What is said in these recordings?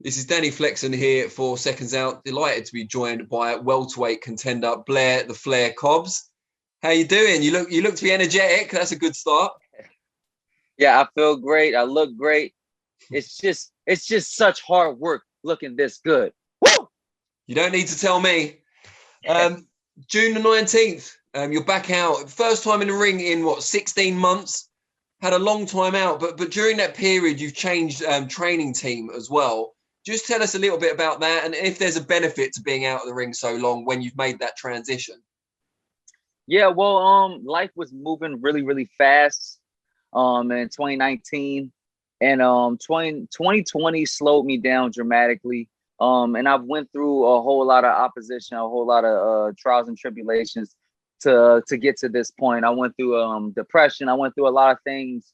This is Danny Flexen here for Seconds Out. Delighted to be joined by welterweight contender Blair the Flair Cobbs. How you doing? You look to be energetic. That's a good start. Yeah, I feel great. I look great. It's just such hard work looking this good. Woo! You don't need to tell me. June the 19th, you're back out. First time in the ring in 16 months? Had a long time out, but during that period, you've changed training team as well. Just tell us a little bit about that and if there's a benefit to being out of the ring so long when you've made that transition. Yeah, well, life was moving really, really fast in 2019. And 2020 slowed me down dramatically. And I've went through a whole lot of opposition, a whole lot of trials and tribulations to get to this point. I went through depression. I went through a lot of things.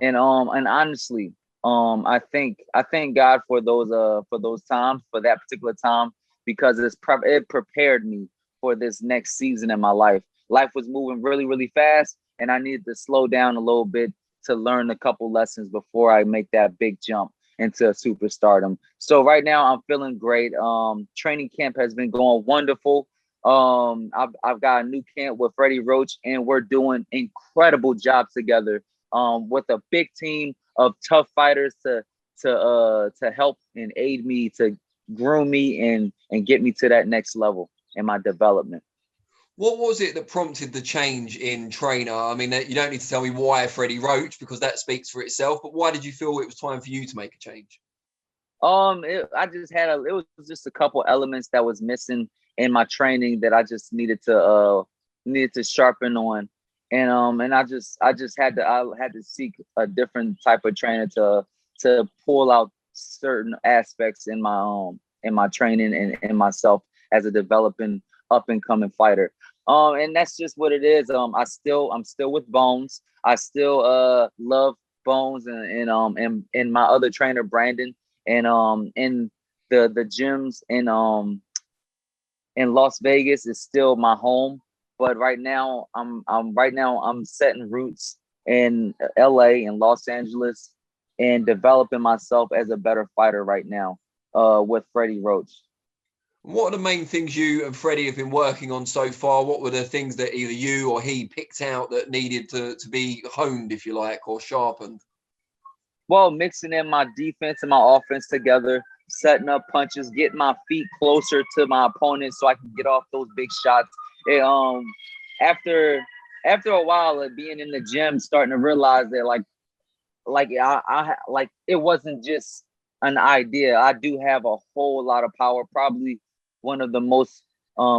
And honestly, I thank God for those times, for that particular time, because it prepared me for this next season in my life. Life was moving really, really fast, and I needed to slow down a little bit to learn a couple lessons before I make that big jump into superstardom. So right now I'm feeling great. Training camp has been going wonderful. I've got a new camp with Freddie Roach, and we're doing incredible job together with a big team of tough fighters to help and aid me, to groom me and get me to that next level in my development. What was it that prompted the change in trainer? I mean, you don't need to tell me why Freddie Roach, because that speaks for itself, but why did you feel it was time for you to make a change? It was just a couple elements that was missing in my training that I just needed to sharpen on. And I had to seek a different type of trainer to pull out certain aspects in my training and in myself as a developing up and coming fighter. And that's just what it is. I'm still with Bones. I still love Bones and my other trainer Brandon, and in the gyms in Las Vegas is still my home. But right now I'm setting roots in LA and Los Angeles and developing myself as a better fighter right now with Freddie Roach. What are the main things you and Freddie have been working on so far? What were the things that either you or he picked out that needed to be honed, if you like, or sharpened? Well, mixing in my defense and my offense together, setting up punches, getting my feet closer to my opponent so I can get off those big shots. After a while of being in the gym, starting to realize that I it wasn't just an idea. I do have a whole lot of power, probably one of the most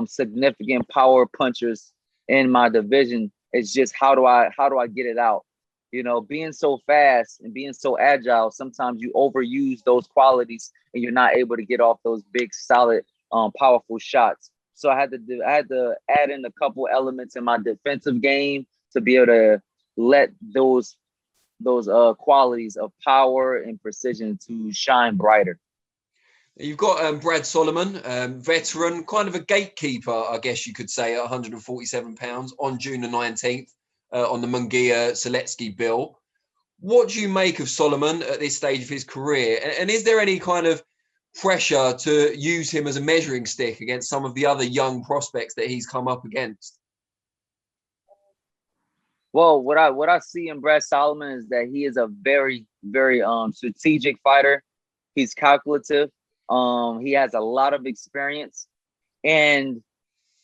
significant power punchers in my division. It's just how do I get it out? You know, being so fast and being so agile, sometimes you overuse those qualities and you're not able to get off those big, solid, powerful shots. So I had to add in a couple elements in my defensive game to be able to let those qualities of power and precision to shine brighter. You've got Brad Solomon, veteran, kind of a gatekeeper, I guess you could say, at 147 pounds on June the 19th on the Munguia-Seletsky bill. What do you make of Solomon at this stage of his career? And is there any kind of pressure to use him as a measuring stick against some of the other young prospects that he's come up against? Well, what I see in Brad Solomon is that he is a very, very strategic fighter. He's calculative. He has a lot of experience, and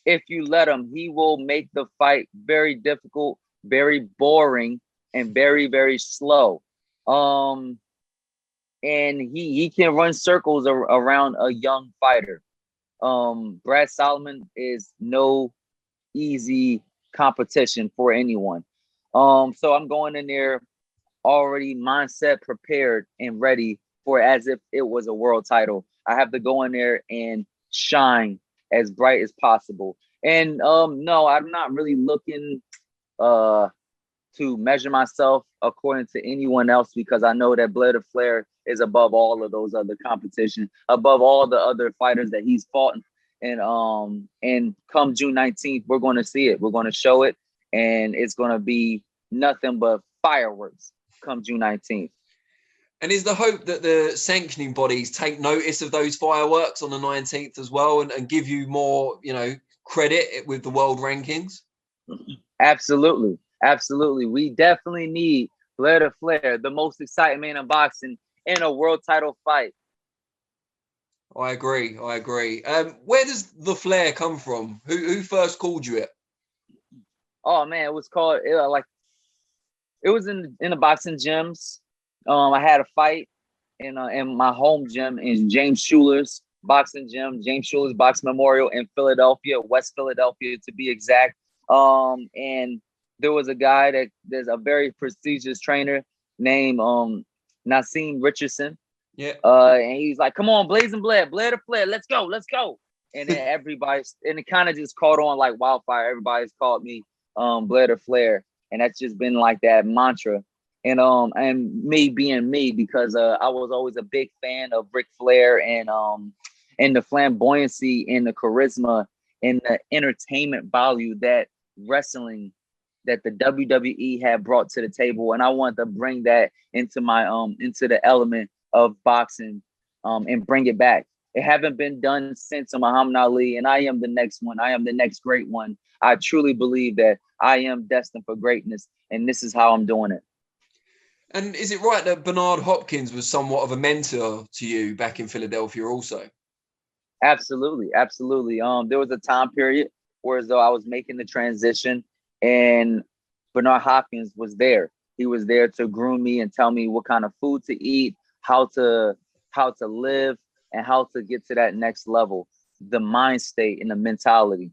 if you let him, he will make the fight very difficult, very boring, and very, very slow. And he can run circles around a young fighter. Brad Solomon is no easy competition for anyone. So I'm going in there already mindset prepared and ready for as if it was a world title. I have to go in there and shine as bright as possible. And no, I'm not really looking to measure myself according to anyone else, because I know that Blair the Flair is above all of those other competition, above all the other fighters that he's fought. And come June 19th, we're going to see it. We're going to show it, and it's going to be nothing but fireworks come June 19th. And is the hope that the sanctioning bodies take notice of those fireworks on the 19th as well and give you more, credit with the world rankings? Absolutely. Absolutely. We definitely need Blair the Flair, the most exciting man in boxing, in a world title fight. I agree. Where does the flair come from? Who first called you it? Oh man, it was called it was in the boxing gyms. I had a fight in my home gym in James Schuler's boxing gym, James Schuler's Boxing Memorial in Philadelphia, West Philadelphia to be exact. And there was a guy there's a very prestigious trainer named Nassim Richardson. Yeah. And he's like, "Come on, Blazing Blair the Flair, let's go." And then and it kind of just caught on like wildfire. Everybody's called me Blair the Flair, and that's just been like that mantra. And me being me, because I was always a big fan of Ric Flair and the flamboyancy and the charisma and the entertainment value that wrestling, that the WWE had brought to the table, and I wanted to bring that into my into the element of boxing and bring it back. It haven't been done since Muhammad Ali, and I am the next one. I am the next great one. I truly believe that I am destined for greatness, and this is how I'm doing it. And is it right that Bernard Hopkins was somewhat of a mentor to you back in Philadelphia also? Absolutely. There was a time period where as though I was making the transition, and Bernard Hopkins was there. He was there to groom me and tell me what kind of food to eat, how to live, and how to get to that next level, the mind state and the mentality,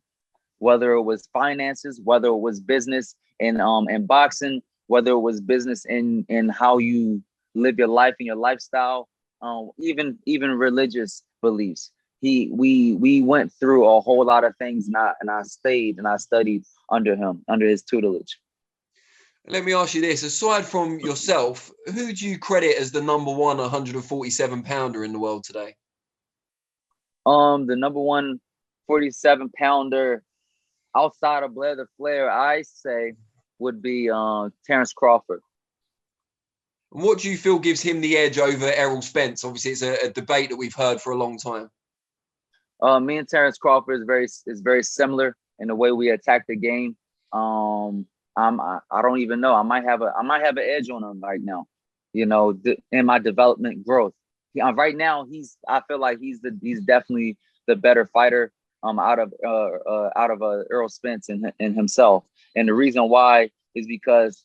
whether it was finances, whether it was business and boxing, whether it was business in how you live your life and your lifestyle, even religious beliefs. We went through a whole lot of things, and I stayed and I studied under him, under his tutelage. Let me ask you this: aside from yourself, who do you credit as the number one 147 pounder in the world today? The number 147 pounder outside of Blair the Flair, I say, would be Terence Crawford. And what do you feel gives him the edge over Errol Spence? Obviously, it's a debate that we've heard for a long time. Me and Terence Crawford is very similar in the way we attack the game. I don't even know. I might have an edge on him right now, in my development growth. Right now, I feel like he's definitely the better fighter out of Errol Spence and himself. And the reason why is because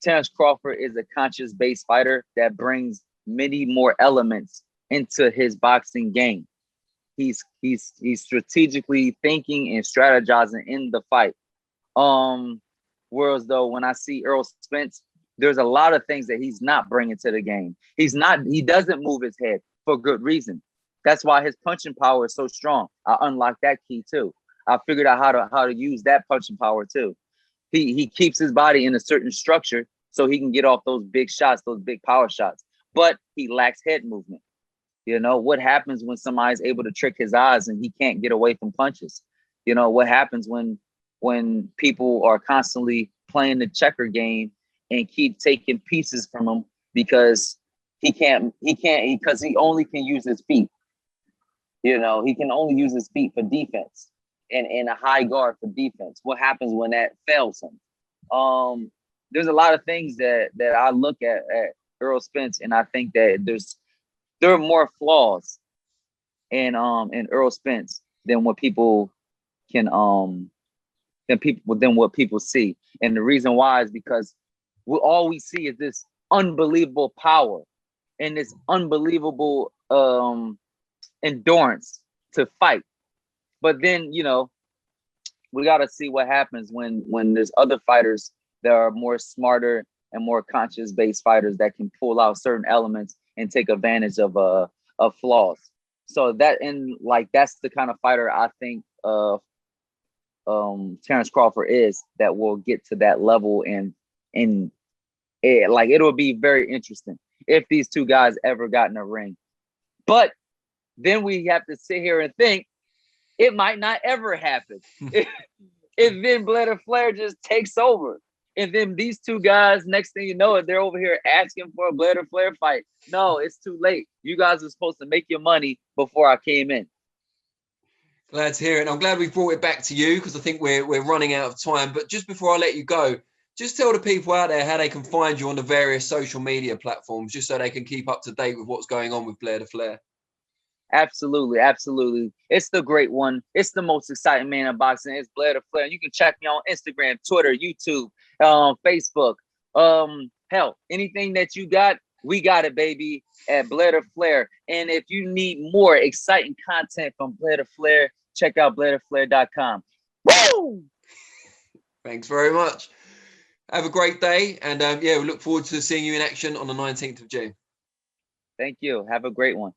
Terence Crawford is a conscious-based fighter that brings many more elements into his boxing game. He's strategically thinking and strategizing in the fight. Whereas though when I see Errol Spence, there's a lot of things that he's not bringing to the game. He doesn't move his head for good reason. That's why his punching power is so strong. I unlocked that key too. I figured out how to use that punching power too. He keeps his body in a certain structure so he can get off those big shots, those big power shots. But he lacks head movement. What happens when somebody's able to trick his eyes and he can't get away from punches? What happens when people are constantly playing the checker game and keep taking pieces from him because he only can use his feet. He can only use his feet for defense and a high guard for defense. What happens when that fails him? There's a lot of things that I look at Errol Spence, and I think that there are more flaws in Errol Spence than what people can than what people see. And the reason why is because all we see is this unbelievable power and this unbelievable endurance to fight. But then, we got to see what happens when there's other fighters that are more smarter and more conscious-based fighters that can pull out certain elements and take advantage of flaws. So that's the kind of fighter I think Terence Crawford is, that will get to that level, and it'll be very interesting if these two guys ever got in a ring. But then we have to sit here and think it might not ever happen. If then Blair the Flair just takes over. And then these two guys, next thing you know, they're over here asking for a Blair the Flair fight. No, it's too late. You guys are supposed to make your money before I came in. Glad to hear it. And I'm glad we brought it back to you because I think we're running out of time. But just before I let you go, just tell the people out there how they can find you on the various social media platforms, just so they can keep up to date with what's going on with Blair the Flair. Absolutely, absolutely. It's the great one. It's the most exciting man in boxing. It's Blair the Flair. You can check me on Instagram, Twitter, YouTube, Facebook. Hell, anything that you got, we got it, baby, at Blair the Flair. And if you need more exciting content from Blair the Flair, check out BlairTheFlair.com. Woo! Thanks very much. Have a great day. And yeah, we look forward to seeing you in action on the 19th of June. Thank you. Have a great one.